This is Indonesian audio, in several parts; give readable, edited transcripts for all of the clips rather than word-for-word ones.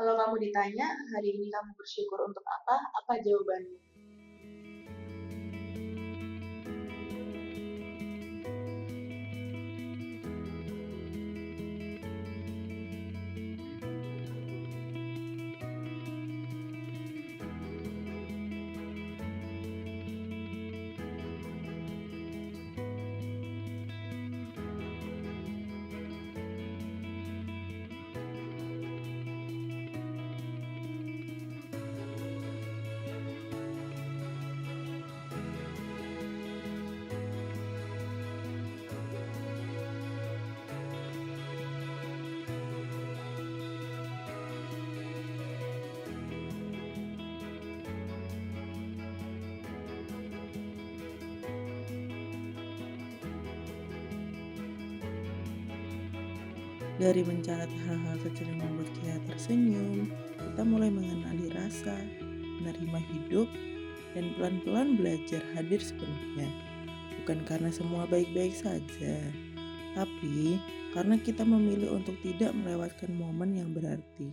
Kalau kamu ditanya, hari ini kamu bersyukur untuk apa? Apa jawabanmu? Dari mencatat hal-hal kecil yang membuat kita tersenyum, kita mulai mengenali rasa, menerima hidup, dan pelan-pelan belajar hadir sepenuhnya. Bukan karena semua baik-baik saja, tapi karena kita memilih untuk tidak melewatkan momen yang berarti.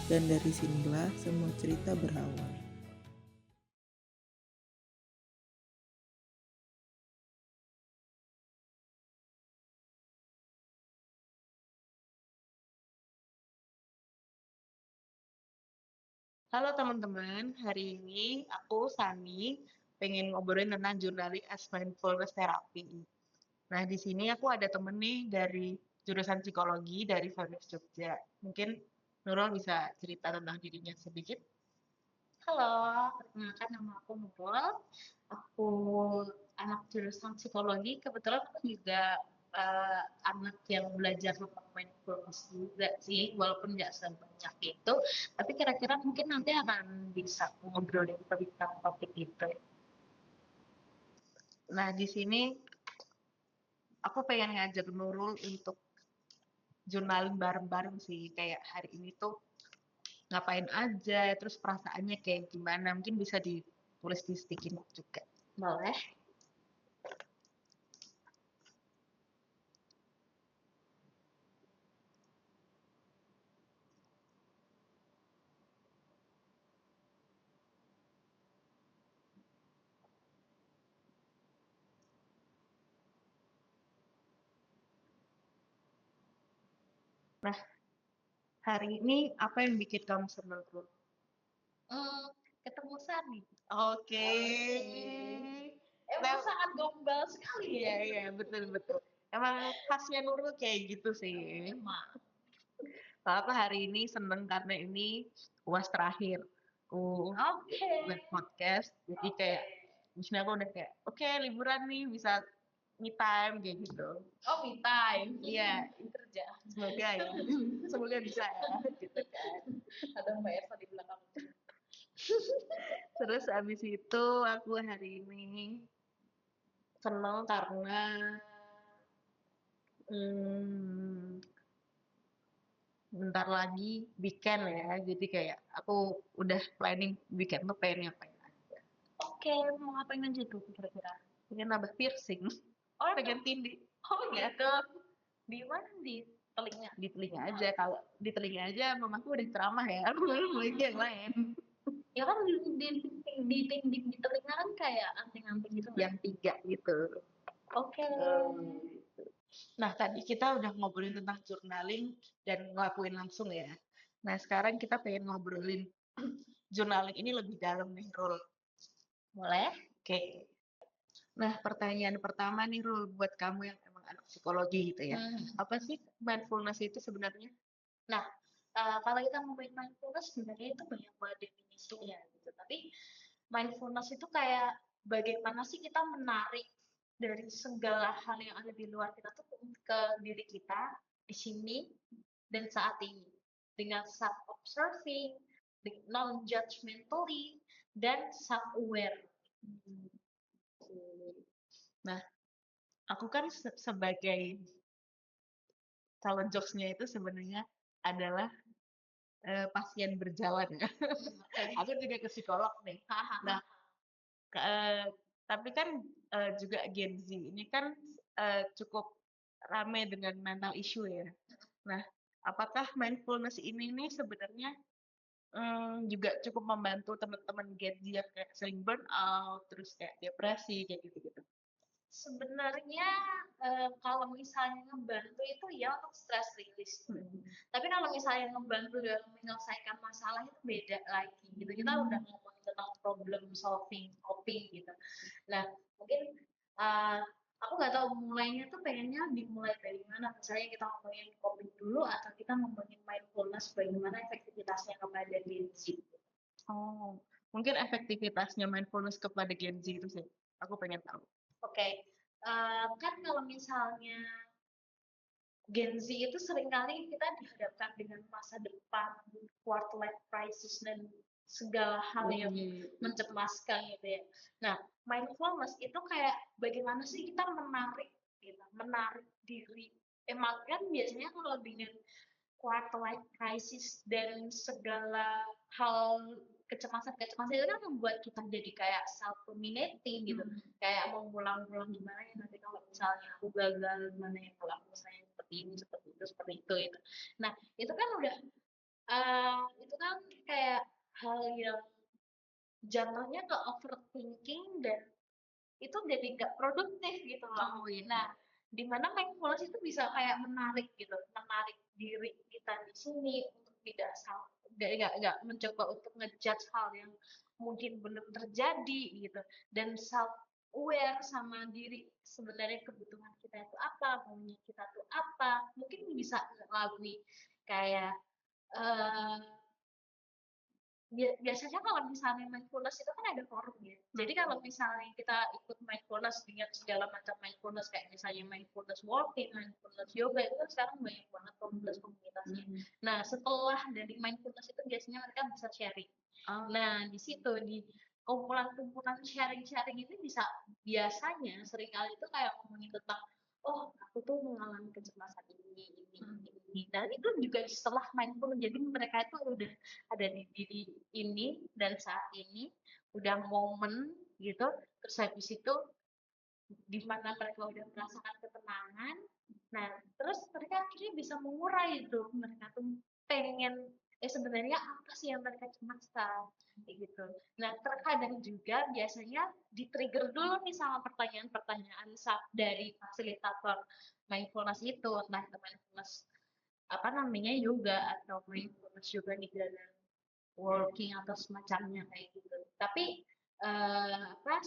Dan dari sinilah semua cerita berawal. Halo teman-teman, hari ini aku Sani pengen ngobrolin tentang journaling as mindfulness therapy. Nah, di sini aku ada temen nih dari jurusan psikologi dari Fakultas Jogja. Mungkin Nurul bisa cerita tentang dirinya sedikit. Halo, perkenalkan nama aku Nurul. Aku anak jurusan psikologi. Kebetulan aku juga anak yang belajar tentang mindfulness juga sih, walaupun nggak sebanyak itu. Tapi kira-kira mungkin nanti akan bisa ngobrolin tentang topik itu. Nah, di sini aku pengen ngajak Nurul untuk journaling bareng-bareng sih. Kayak hari ini tuh ngapain aja, terus perasaannya kayak gimana. Mungkin bisa ditulis di sticky note juga. Boleh? Nah, hari ini apa yang bikin kamu senang, Nurul? Ketemu Sani. Oke. Emang sangat gombal sekali Iya, ya. iya, betul-betul. Emang khasnya Nurul kayak gitu sih. Emang. Aku hari ini seneng karena ini UAS terakhir. Aku Oke. buat podcast. Jadi kayak, misalnya aku udah kayak, oke liburan nih, bisa me time kayak gitu. Oh, me time. Iya, Kerja. semoga ya. Semoga bisa ya, gitu kan. Ada Mbak Esa di belakang. Terus abis itu aku hari ini seneng karena hmm, bentar lagi weekend ya. Jadi kayak aku udah planning weekend tuh pengen ngapain aja. Oke, mau ngapain aja tuh kira-kira? Pengen nambah piercing, Oh, pengen tindih. oh gitu. Di mana? Di telinga? Di telinga aja. Kalau di telinga aja mamaku udah ceramah ya. Aku belum lagi yang lain. Ya kan di telinga kan kayak anting-anting gitu nggak? Yang 3 gitu. Oke. Nah, tadi kita udah ngobrolin tentang journaling dan ngelakuin langsung ya. Nah, sekarang kita pengen ngobrolin journaling ini lebih dalam nih, Rul. Boleh? Oke. Nah, pertanyaan pertama nih, Rul, buat kamu yang emang anak psikologi gitu ya. Apa sih mindfulness itu sebenarnya? Nah, kalau kita ngomongin mindfulness sebenarnya itu banyak banget definisinya gitu. Tapi mindfulness itu kayak bagaimana sih kita menarik dari segala hal yang ada di luar kita tuh ke diri kita di sini dan saat ini dengan self observing, non judgmentally dan self aware. Nah, aku kan sebagai calon jokesnya itu sebenarnya adalah pasien berjalan ya. Aku juga ke psikolog nih. Nah, tapi kan juga Gen Z ini kan cukup rame dengan mental issue ya. Nah, apakah mindfulness ini nih sebenarnya juga cukup membantu teman-teman Gen Z yang kayak sering burnout, terus kayak depresi, kayak gitu-gitu? Sebenarnya, kalau misalnya ngebantu itu ya untuk stress release. Mhm. Tapi kalau misalnya ngebantu dalam menyelesaikan masalah itu beda lagi gitu. Kita udah ngomongin tentang problem solving, coping gitu. Nah, mungkin, eee, aku nggak tahu mulainya tuh pengennya dimulai dari mana. Misalnya kita ngomongin coping dulu atau kita ngomongin mindfulness bagaimana efektivitasnya kepada Gen Z. Oh, mungkin efektivitasnya mindfulness kepada Gen Z itu sih, aku pengen tahu. Oke, kan kalau misalnya Gen Z itu seringkali kita dihadapkan dengan masa depan, quarter life crisis, dan segala hal yang mencemaskan gitu ya. Nah, mindfulness itu kayak bagaimana sih kita menarik gitu, menarik diri. Emang kan biasanya kalau dengan quarter life crisis dan segala hal kecemasan-kecemasan itu kan membuat kita jadi kayak self-ruminating gitu. Kayak mau ngulang-ngulang gimana ya nanti kalau misalnya aku gagal, gimana ya kalau aku misalnya seperti ini, seperti itu, seperti itu gitu. Nah, itu kan udah itu kan kayak hal yang jatuhnya ke overthinking dan itu jadi nggak produktif gitu loh. Oh, iya. Nah, di mana mindfulness itu bisa kayak menarik gitu, menarik diri kita di sini untuk tidak salah, nggak mencoba untuk ngejudge hal yang mungkin belum terjadi gitu, dan self aware sama diri sebenarnya kebutuhan kita itu apa, maunya kita tuh apa, mungkin bisa melalui kayak eh, biasanya kalau misalnya mindfulness itu kan ada forum ya. Jadi kalau misalnya kita ikut mindfulness dengan segala macam mindfulness kayak misalnya mindfulness walking, mindfulness yoga itu kan sekarang banyak banget komunitas-komunitasnya. Nah, setelah dari mindfulness itu biasanya mereka bisa sharing. Oh. Nah, di situ di kumpulan-kumpulan sharing-sharing ini bisa biasanya seringkali itu kayak ngomongin tentang oh aku tuh mengalami kecemasan ini. Dan itu juga setelah mindfulness, jadi mereka itu udah ada di diri ini dan saat ini udah momen gitu, terus habis itu di mana mereka udah merasakan ketenangan, nah terus mereka akhirnya bisa mengurai itu, mereka tuh pengen sebenarnya apa sih yang mereka cemaskan kayak gitu. Nah terkadang juga biasanya di-trigger dulu nih sama pertanyaan-pertanyaan dari fasilitator mindfulness itu, entah itu mindfulness apa namanya yoga atau mindfulness yoga di dalam working atau semacamnya kayak gitu. Tapi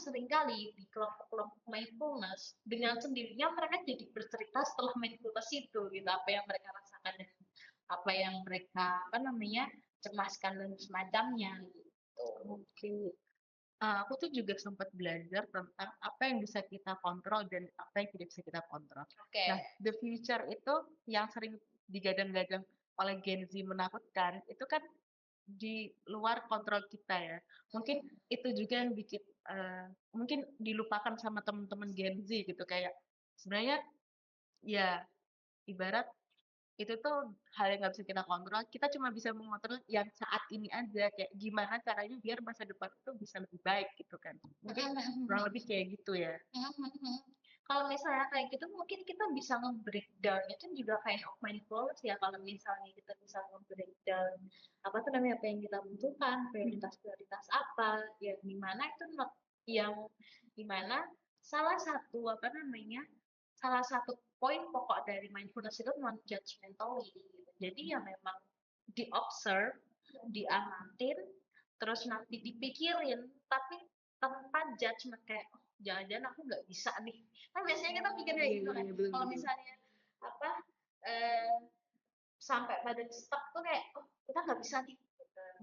seringkali di kelompok-kelompok mindfulness dengan sendirinya mereka jadi bercerita setelah mindfulness itu gitu, apa yang mereka rasakan dan apa yang mereka cemaskan dan semacamnya gitu. Oke. Aku tuh juga sempat belajar tentang apa yang bisa kita kontrol dan apa yang tidak bisa kita kontrol. Oke. Nah, the future itu yang sering digadang-gadang oleh Gen Z menakutkan, itu kan di luar kontrol kita ya. Mungkin itu juga yang bikin mungkin dilupakan sama teman-teman Gen Z gitu, kayak sebenarnya ya ibarat itu tuh hal yang nggak bisa kita kontrol, kita cuma bisa mengontrol yang saat ini aja, kayak gimana caranya biar masa depan itu bisa lebih baik gitu kan. Mungkin kurang lebih kayak gitu ya. Kalau misalnya kayak gitu mungkin kita bisa nge-breakdown itu juga kind of mindfulness ya, kalau misalnya kita bisa nge-breakdown apa tuh namanya, apa yang kita butuhkan, prioritas-prioritas apa, yang dimana itu yang dimana salah satu poin pokok dari mindfulness itu non judgmentally gitu. Jadi ya memang di-observe, diamatin, terus nanti dipikirin, tapi tanpa judgment kayak oh, jangan-jangan aku nggak bisa nih. Kan biasanya kita pikir kayak gitu kan. Kalau misalnya apa sampai pada stuck tuh kayak oh kita nggak bisa nih.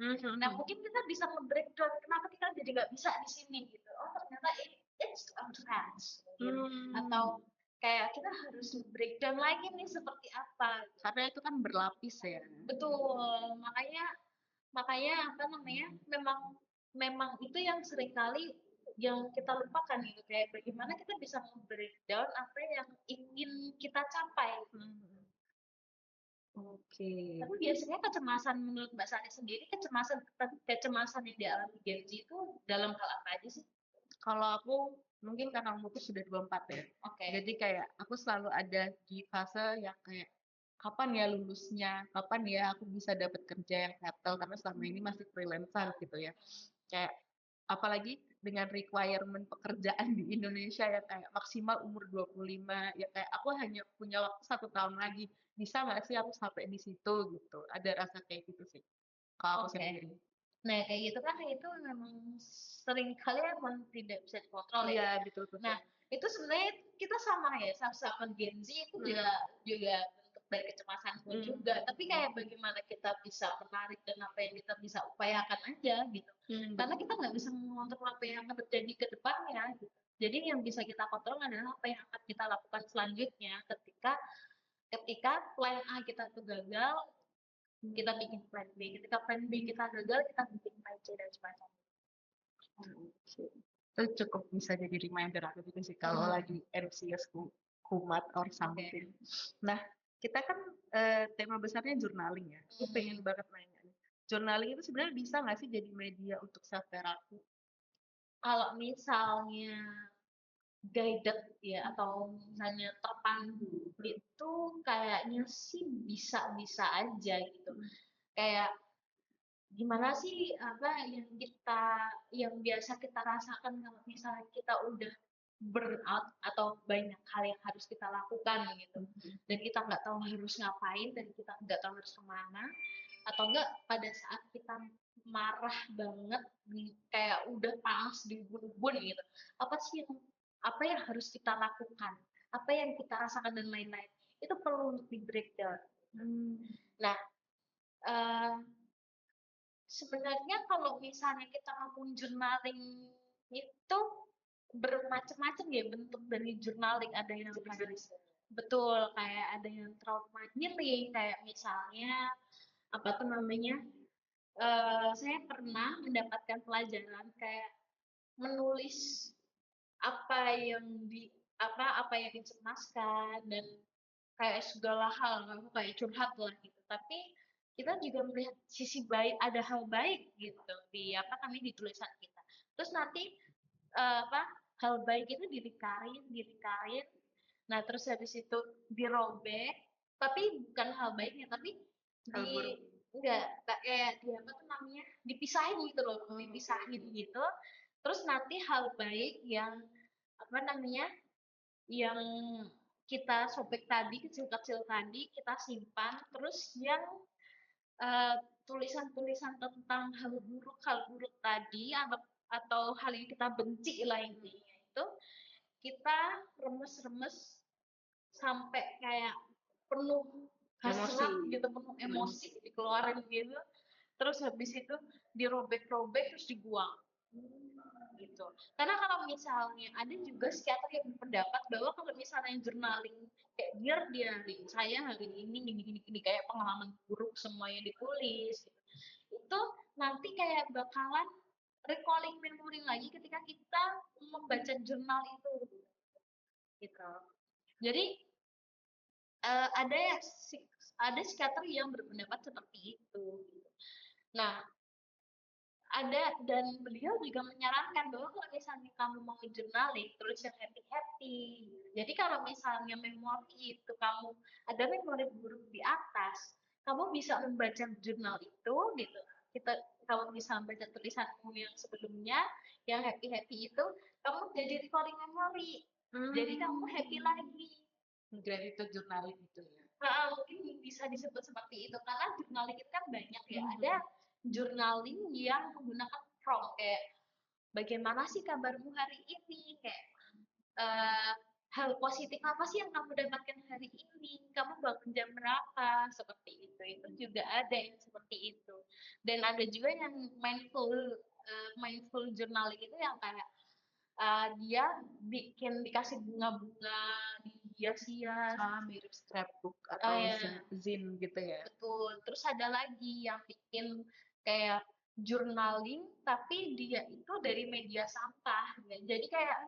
Gitu. Nah mungkin kita bisa nge-breakdown kenapa kita jadi nggak bisa di sini gitu. Oh ternyata it's too advanced. Atau kayak kita harus breakdown lagi nih seperti apa. Karena itu kan berlapis ya. Betul, makanya apa namanya, memang itu yang seringkali yang kita lupakan gitu, kayak bagaimana kita bisa breakdown apa yang ingin kita capai. Oke. Tapi biasanya kecemasan menurut Mbak Sani sendiri, kecemasan yang dialami Gen Z itu dalam hal apa aja sih? Kalau aku mungkin karena umurku sudah 24 ya. Oke. Jadi kayak aku selalu ada di fase yang kayak kapan ya lulusnya, kapan ya aku bisa dapat kerja yang settle karena selama ini masih freelancer gitu ya. Kayak apalagi dengan requirement pekerjaan di Indonesia ya kayak maksimal umur 25 ya kayak aku hanya punya waktu 1 tahun lagi. Bisa nggak sih aku sampai di situ gitu. Ada rasa kayak gitu sih. Kalau aku Oke. sendiri. Nah, kayak gitu kan itu memang sering kali emang tidak bisa dikontrol ya. Iya, betul betul. Nah, itu sebenarnya kita sama ya, sama-sama Gen Z itu juga juga bentuk dari kecemasan pun juga. Tapi kayak bagaimana kita bisa menarik dan apa yang kita bisa upayakan aja gitu. Karena kita nggak bisa mengontrol apa yang akan terjadi ke depannya gitu. Jadi yang bisa kita kontrol adalah apa yang akan kita lakukan selanjutnya ketika ketika plan A kita tuh gagal, kita bikin plan B. Ketika plan B kita gagal, kita bikin plan C dan semacamnya. Itu cukup bisa jadi reminder aku juga sih kalau lagi anxious kumat or something. Nah, kita kan tema besarnya journaling ya. Aku pengen banget nanya nih. Journaling itu sebenarnya bisa nggak sih jadi media untuk self therapy? Kalau misalnya guided ya atau misalnya terpandu itu kayaknya sih bisa-bisa aja gitu. Kayak gimana sih apa yang biasa kita rasakan kalau misalnya kita udah burnout atau banyak hal yang harus kita lakukan gitu dan kita nggak tahu harus ngapain dan kita nggak tahu harus kemana atau enggak pada saat kita marah banget kayak udah panas di ubun-ubun gitu apa yang harus kita lakukan apa yang kita rasakan dan lain-lain itu perlu untuk di breakdown. Nah, eh, sebenarnya kalau misalnya kita ngomong journaling itu bermacam-macam ya bentuk dari journaling. Ada yang betul kayak ada yang trauma healing kayak misalnya apa tuh namanya saya pernah mendapatkan pelajaran kayak menulis apa yang di apa yang dicemaskan dan kayak segala hal kayak curhat lah gitu tapi kita juga melihat sisi baik ada hal baik gitu di apa namanya di tulisan kita terus nanti apa hal baik itu dirikarin nah terus habis itu dirobek tapi bukan hal baiknya tapi Hal di buruk. enggak kayak di apa tuh namanya dipisahin gitu loh dipisahin gitu terus nanti hal baik yang apa namanya yang kita sobek tadi kecil-kecil tadi kita simpan terus yang tulisan-tulisan tentang hal buruk tadi atau hal yang kita benci lah intinya itu kita remes-remes sampai kayak penuh hasrat gitu penuh emosi dikeluarin gitu terus habis itu dirobek-robek terus dibuang gitu. Karena kalau misalnya ada juga psikiater yang berpendapat bahwa kalau misalnya journaling kayak diary saya hari ini gini kayak pengalaman buruk semuanya ditulis gitu. Itu nanti kayak bakalan recalling memory lagi ketika kita membaca jurnal itu gitu. Jadi ada yang ada psikiater yang berpendapat seperti itu. Gitu. Nah, ada dan beliau juga menyarankan bahwa kalau misalnya kamu mau journaling tulis yang happy happy jadi kalau misalnya memori itu kamu ada memori buruk di atas kamu bisa membaca jurnal itu gitu kita kamu bisa membaca tulisanmu yang sebelumnya yang happy happy itu kamu jadi recalling memory jadi kamu happy lagi Itu journaling itu ya. mungkin bisa disebut seperti itu karena journaling itu kan banyak ya ada journaling yang menggunakan prompt kayak bagaimana sih kabarmu hari ini kayak hal positif apa sih yang kamu dapatkan hari ini kamu bangun jam berapa seperti itu juga ada yang seperti itu dan ada juga yang mindful journaling itu yang kayak dia dikasih bunga-bunga dihias-hias Mirip scrapbook atau zine gitu ya. Betul. Terus ada lagi yang bikin kayak journaling tapi dia itu dari media sampah. Jadi kayak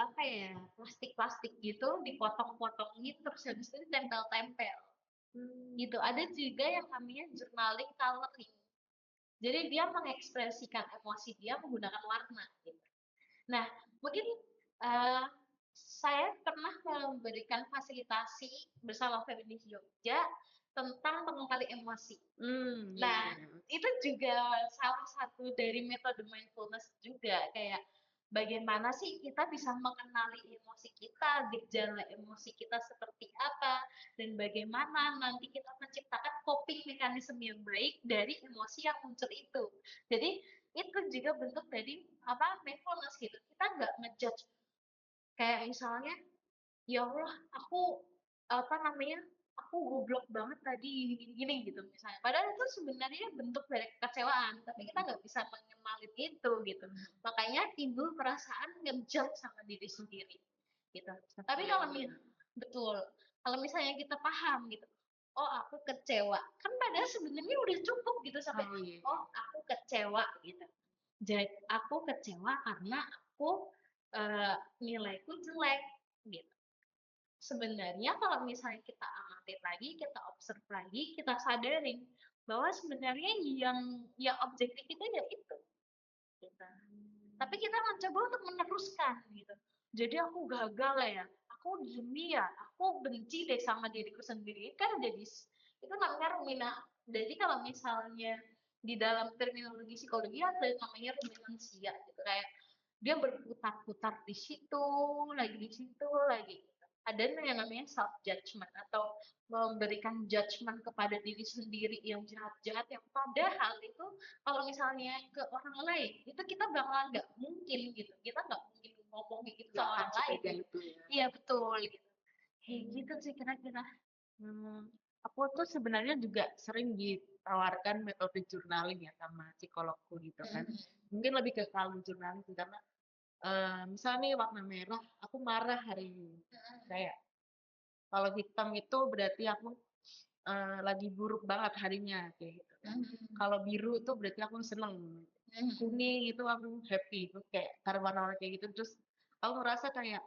apa ya plastik-plastik gitu dipotong-potongin terus habis itu tempel-tempel. Gitu. Ada juga yang namanya journaling coloring. Jadi dia mengekspresikan emosi dia menggunakan warna gitu. Nah, mungkin Saya pernah memberikan fasilitasi bersama Feminis Jogja tentang pengendali emosi. Iya Nah, iya. itu juga salah satu dari metode mindfulness juga, kayak bagaimana sih kita bisa mengenali emosi kita, gejala emosi kita seperti apa, dan bagaimana nanti kita menciptakan coping mechanism yang baik dari emosi yang muncul itu. Jadi, itu juga bentuk dari mindfulness gitu. Kita nggak ngejudge kayak misalnya, "Ya Allah, aku aku goblok banget tadi gini-gini," gitu misalnya. Padahal itu sebenarnya bentuk dari kekecewaan, tapi kita nggak bisa mengenalin itu gitu. Makanya timbul perasaan ngejudge sama diri sendiri gitu. Tapi Iya kalau iya. betul, kalau misalnya kita paham gitu, "Oh, aku kecewa." Kan padahal sebenarnya udah cukup gitu sampai, Oh iya iya. "Oh, aku kecewa," gitu. Aku kecewa karena nilaiku jelek gitu. Sebenarnya kalau misalnya kita amatin lagi, kita observe lagi, kita sadarin bahwa sebenarnya yang objektif itu ya itu, gitu. Tapi kita mencoba untuk meneruskan gitu. Jadi aku gagal ya, aku gini ya, aku benci deh sama diriku sendiri. Kan jadi itu namanya jadi kalau misalnya di dalam terminologi psikologi ada namanya ruminansia gitu, kayak dia berputar-putar di situ lagi. Ada yang namanya self judgment atau memberikan judgment kepada diri sendiri yang jahat-jahat, yang padahal itu kalau misalnya ke orang lain itu kita bakalan nggak mungkin gitu, kita nggak mungkin ngomong gitu Nggak sama akan orang lain setega gitu. itu ya. Iya betul gitu, kayak gitu sih kira-kira. Hmm, aku tuh sebenarnya juga sering ditawarkan metode journaling ya sama psikologku gitu kan. Mungkin lebih ke kalau journaling sih, karena misalnya nih warna merah, aku marah hari ini. Kayak kalau hitam itu berarti aku lagi buruk banget harinya kayak gitu kan. Kalau biru tuh berarti aku seneng. Kuning itu aku happy. Itu kayak karena warna-warna kayak gitu, terus aku ngerasa kayak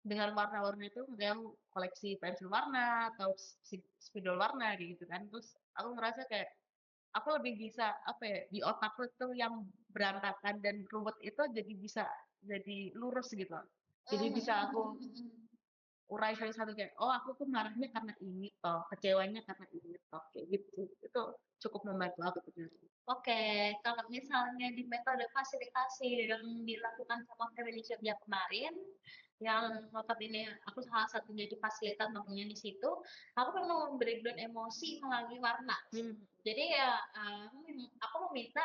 dengan warna-warna itu misalnya aku koleksi pensil warna atau spidol warna kayak gitu kan. Terus aku ngerasa kayak aku lebih bisa apa ya, di otakku tuh yang berantakan dan ruwet itu jadi bisa jadi lurus gitu. Jadi bisa aku urai satu-satu kayak, oh aku tuh marahnya karena ini toh, kecewanya karena ini toh, kayak gitu. Itu cukup membantu aku sebenarnya. Oke, kalau misalnya di metode fasilitasi yang dilakukan sama Feminis Jogja kemarin, yang notabene aku salah satu jadi fasilitatornya di situ, aku memang membreakdown emosi melalui warna. Hmm. Jadi ya, aku meminta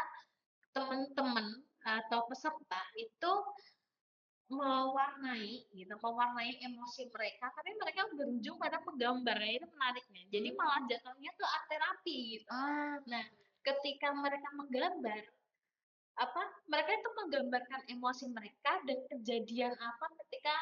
teman-teman atau peserta itu mewarnai emosi mereka, tapi mereka berujung pada penggambarnya, itu menariknya. Jadi malah jatuhnya tuh art terapi gitu. Ah, Nah, ketika mereka menggambar, mereka itu menggambarkan emosi mereka dan kejadian apa ketika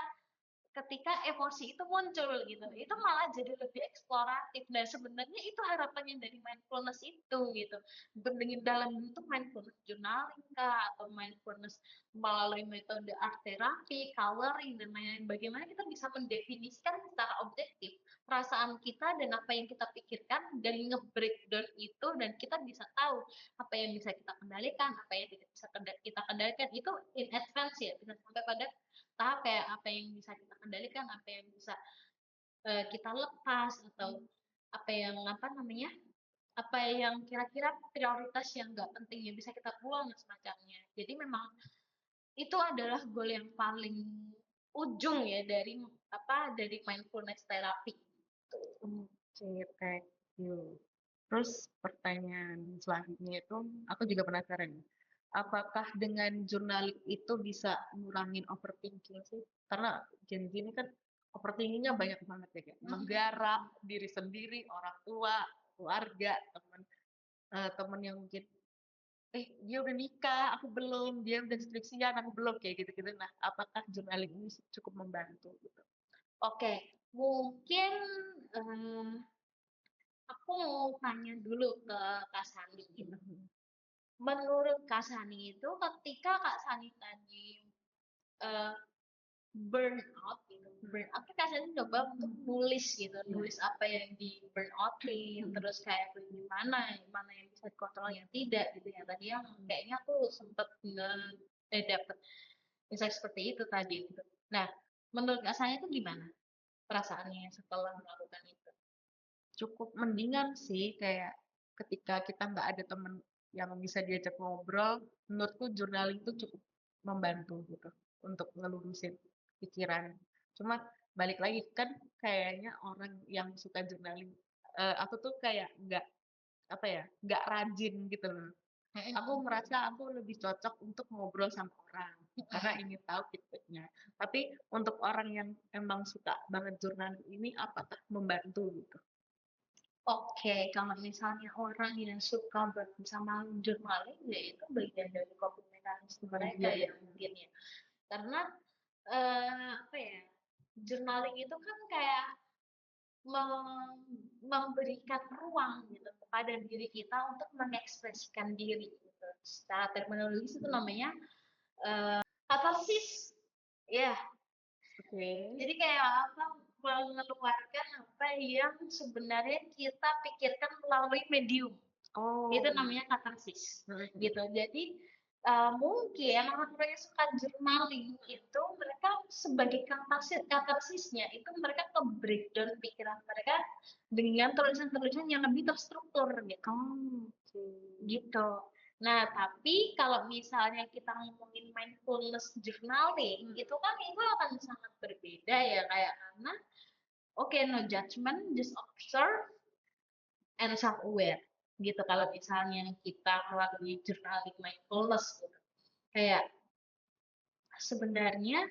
ketika emosi itu muncul gitu, itu malah jadi lebih eksploratif. Dan sebenarnya itu harapannya dari mindfulness itu gitu, dengan dalam bentuk mindfulness journaling kah, atau mindfulness melalui metode art therapy, coloring dan lain-lain. Bagaimana kita bisa mendefinisikan secara objektif perasaan kita dan apa yang kita pikirkan, dan nge-breakdown itu, dan kita bisa tahu apa yang bisa kita kendalikan, apa yang tidak bisa kita kendalikan, itu in advance ya, bisa sampai pada tahap kayak apa yang bisa kita kendalikan, apa yang bisa kita lepas, atau apa yang apa yang kira-kira prioritas yang nggak penting yang bisa kita buang dan semacamnya. Jadi memang itu adalah goal yang paling ujung ya dari mindfulness therapy. oke, thank you. Terus pertanyaan selanjutnya itu, aku juga penasaran. Apakah dengan journaling itu bisa ngurangin overthinking sih? Karena Gen Z ini kan overthinkingnya banyak banget ya, kayak negara, diri sendiri, orang tua, keluarga, teman yang mungkin, dia udah nikah, aku belum, dia udah skripsian, aku belum, kayak gitu-gitu. Nah, apakah journaling ini cukup membantu gitu? Oke, mungkin aku mau tanya dulu ke Kak Sani gitu. Menurut Kak Sani itu, ketika Kak Sani tadi eh, burnout gitu, burnout kan Kak Sani coba untuk nulis gitu, nulis apa yang di burnoutin, terus kayak gimana, mana yang bisa dikontrol, yang tidak gitu ya. Tadi yang kayaknya aku sempet dapet insight seperti itu tadi gitu. Nah, Menurut Kak Sanya itu gimana perasaannya setelah melakukan itu? Cukup mendingan sih, kayak ketika kita nggak ada temen yang bisa diajak ngobrol, menurutku journaling itu cukup membantu gitu untuk ngelurusin pikiran. Cuma balik lagi kan kayaknya orang yang suka journaling, aku tuh kayak nggak apa ya, nggak rajin gitu loh. Aku merasa aku lebih cocok untuk ngobrol sama orang karena ingin tahu feedbacknya. Tapi untuk orang yang emang suka banget journaling ini apakah membantu gitu? Oke, kalau misalnya orang yang suka banget sama journaling, ya itu bagian dari coping mechanism mereka ya mungkin ya. Karena apa ya, journaling itu kan kayak memberikan ruang gitu kepada diri kita untuk mengekspresikan diri gitu. Secara terminologis itu namanya katarsis. Ya, Oke. jadi kayak apa, mengeluarkan apa yang sebenarnya kita pikirkan melalui medium. Itu Oh. namanya katarsis Mhm. gitu. Jadi mungkin orang-orang yang suka journaling itu mereka sebagai katarsisnya itu mereka ke-breakdown pikiran mereka dengan tulisan-tulisan yang lebih terstruktur gitu. Oke. Gitu. Nah, tapi kalau misalnya kita ngomongin mindfulness journaling, itu kan itu akan sangat berbeda ya kayak karena oke, no judgment, just observe and self-aware gitu kalau misalnya kita melalui journaling mindfulness gitu. Kayak sebenarnya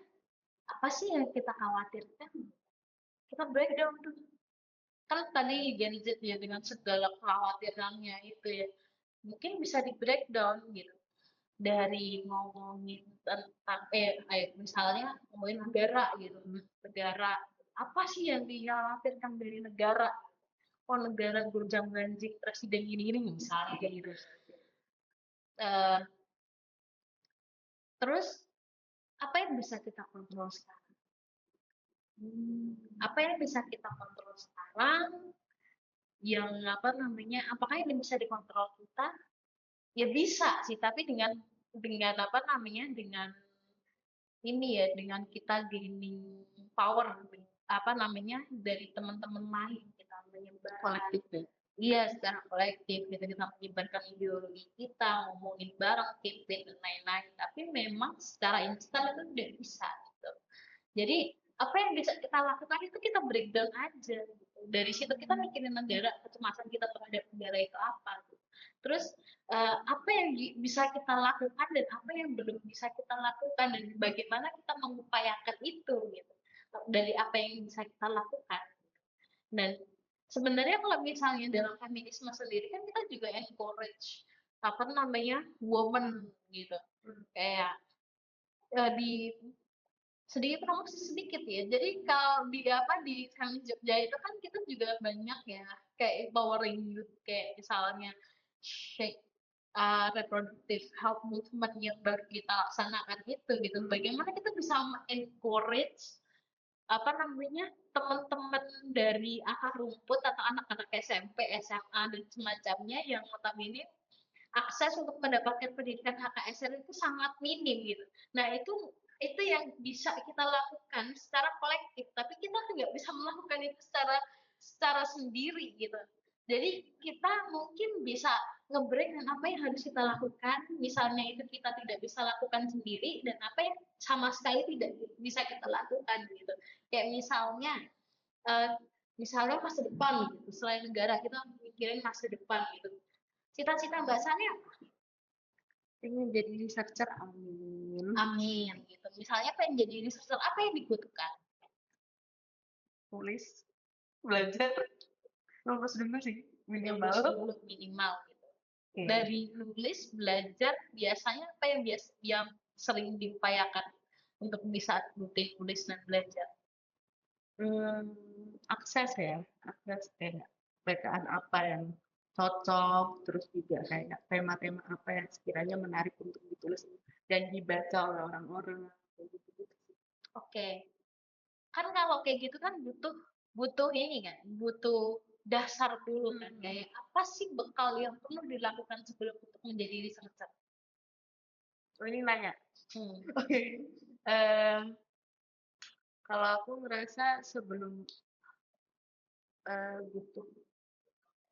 apa sih yang kita khawatirkan? Kita breakdown tuh. Kan tadi Gen Z ya dengan segala kekhawatirannya itu ya. Mungkin bisa di breakdown gitu. Dari ngomongin tentang misalnya ngomongin negara gitu. Negara apa sih yang dikhawatirkan dari negara? Oh, negara gonjang-ganjing presiden ini misalnya kayak gitu. Eh, terus apa yang bisa kita kontrol sekarang? Apa yang bisa kita kontrol sekarang? Yang apa namanya? Apakah ini bisa dikontrol kita? Ya bisa sih, tapi dengan apa namanya? Dengan ini ya, dengan kita gaining power apa namanya dari teman-teman lain kita menyebar Kolektif ya? iya secara kolektif gitu kita menyebarkan ideologi kita ngomongin bareng campaign dan lain-lain tapi memang secara instan itu tidak bisa gitu jadi apa yang bisa kita lakukan itu kita breakdown aja gitu. Dari situ kita mikirin negara, kecemasan kita terhadap negara itu apa. Gitu. Terus apa yang bisa kita lakukan dan apa yang belum bisa kita lakukan dan bagaimana kita mengupayakan itu gitu. Dari apa yang bisa kita lakukan. Dan sebenarnya kalau misalnya dalam feminisme sendiri kan kita juga encourage apa namanya woman gitu. Kayak di sedikit promosi sedikit ya. Jadi kalau di apa di Kami Jogja itu kan kita juga banyak ya kayak empowering youth kayak misalnya shake reproductive health movement yang baru kita laksanakan itu gitu. Bagaimana kita bisa encourage apa namanya teman-teman dari akar rumput atau anak-anak SMP, SMA dan semacamnya yang notabene akses untuk mendapatkan pendidikan HKSR itu sangat minim gitu. Nah, itu yang bisa kita lakukan secara kolektif, tapi kita tidak bisa melakukan itu secara sendiri gitu. Jadi kita mungkin bisa nge-break dan apa yang harus kita lakukan, misalnya itu kita tidak bisa lakukan sendiri dan apa yang sama sekali tidak bisa kita lakukan gitu. Kayak eh, misalnya masa depan gitu, selain negara kita mikirin masa depan gitu. Cita-cita Mbak Sani apa? Pengen jadi researcher, amin. Amin gitu. Misalnya pengen jadi researcher apa yang dibutuhkan? Tulis, belajar, lulus dulu sih, minimal. Lulus dulu minimal gitu. Oke. Dari nulis, belajar, biasanya apa yang sering diupayakan untuk bisa rutin tulis dan belajar? Akses ya, akses kayak bacaan apa yang cocok, terus juga kayak tema-tema apa yang sekiranya menarik untuk ditulis dan dibaca oleh orang-orang, kayak gitu-gitu sih. Oke. Kan kalau kayak gitu kan butuh ini kan, butuh dasar dulu kan. Kayak apa sih bekal yang perlu dilakukan sebelum untuk menjadi researcher? Oh, ini nanya. Hmm. Oke. Kalau aku ngerasa sebelum butuh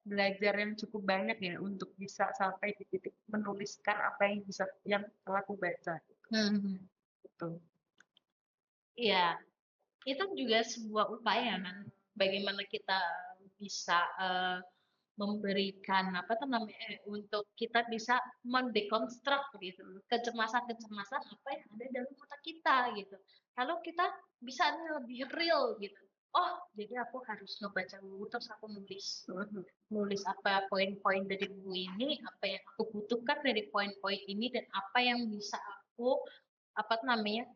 belajar yang cukup banyak ya untuk bisa sampai di titik menuliskan apa yang telah aku baca gitu. Iya, itu juga sebuah upaya kan, bagaimana kita bisa memberikan apa tuh namanya untuk kita bisa mendekonstruk gitu kecemasan-kecemasan apa yang ada dalam otak kita gitu. Lalu kita bisa lebih real gitu. Oh, jadi aku harus ngebaca buku terus aku nulis apa poin-poin dari buku ini, apa yang aku butuhkan dari poin-poin ini dan apa yang bisa aku apa tuh namanya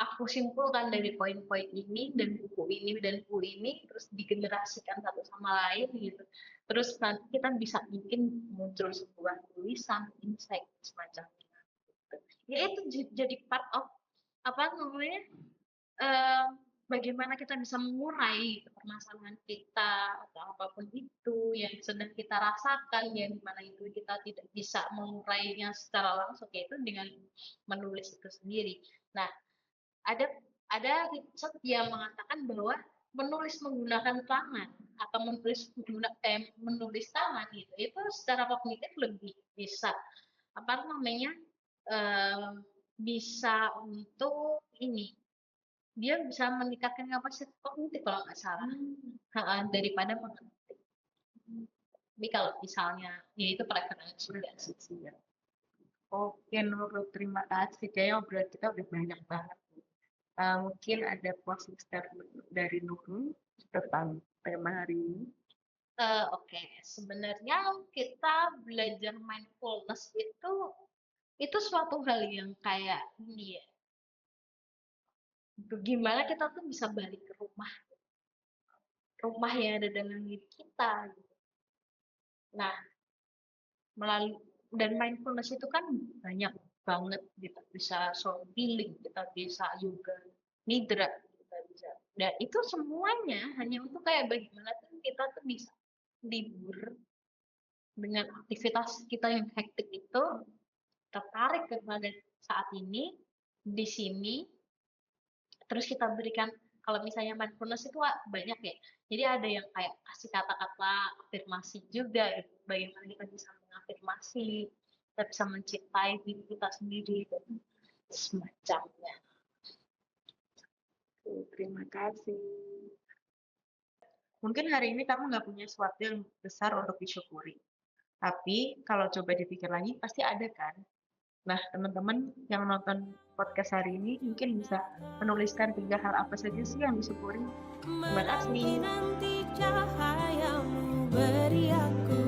aku simpulkan dari poin-poin ini dan buku ini terus digenerasikan satu sama lain gitu. Terus nanti kita bisa bikin muncul sebuah tulisan, insight semacamnya. Ya itu jadi part of apa namanya eh, bagaimana kita bisa mengurai permasalahan kita atau apapun itu yang sedang kita rasakan yang dimana itu kita tidak bisa mengurainya secara langsung yaitu dengan menulis itu sendiri. Nah, ada riset yang mengatakan bahwa menulis menggunakan tangan atau menulis tangan gitu itu secara kognitif lebih bisa apa namanya eh, bisa untuk ini dia bisa meningkatkan kapasitas kognitif kalau nggak salah daripada mengetik. Tapi kalau misalnya ya itu preferensi sih ya. Oke Nurul, terima kasih. Kayaknya obrolan kita udah banyak banget. Mungkin ada closing statement dari Nurul tentang tema hari ini. Oke, sebenarnya kita belajar mindfulness itu suatu hal yang kayak ini ya. Gimana kita tuh bisa balik ke rumah yang ada dalam diri kita. Gitu. Nah, melalui dan mindfulness itu kan banyak banget. Kita bisa soul healing, kita bisa yoga nidra, kita bisa. Dan itu semuanya hanya untuk kayak bagaimana tuh kita tuh bisa libur dengan aktivitas kita yang hektik itu tertarik kepada saat ini di sini terus kita berikan kalau misalnya mindfulness itu banyak ya jadi ada yang kayak kasih kata-kata afirmasi juga gitu. Bagaimana kita bisa mengafirmasi kita bisa mencintai diri kita sendiri gitu. Semacamnya. Terima kasih. Mungkin hari ini kamu nggak punya sesuatu yang besar untuk disyukuri. Tapi kalau coba dipikir lagi pasti ada kan. Nah, teman-teman yang nonton podcast hari ini mungkin bisa menuliskan 3 hal apa saja sih yang disyukuri. Terima kasih. Menanti cahayamu beri aku